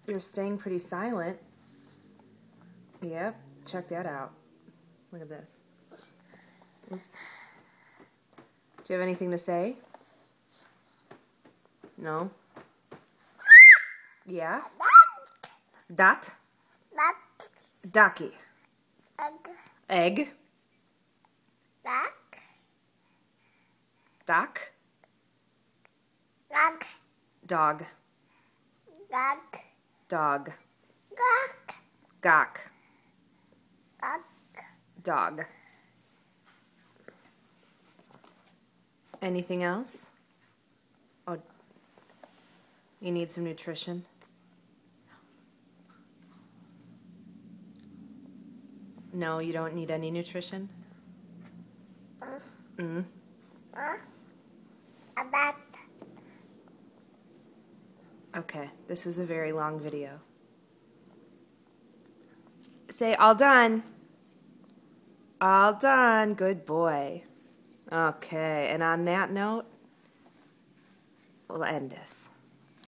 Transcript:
You're staying pretty silent. Yep, check that out. Look at this. Oops. Do you have anything to say? No? Yeah? Dat? Ducky. Egg. Duck. Dog. Dog. Gawk. Dog. Anything else? Oh, you need some nutrition? No, you don't need any nutrition? Okay, this is a very long video. Say, all done. All done. Good boy. Okay, and on that note, we'll end this.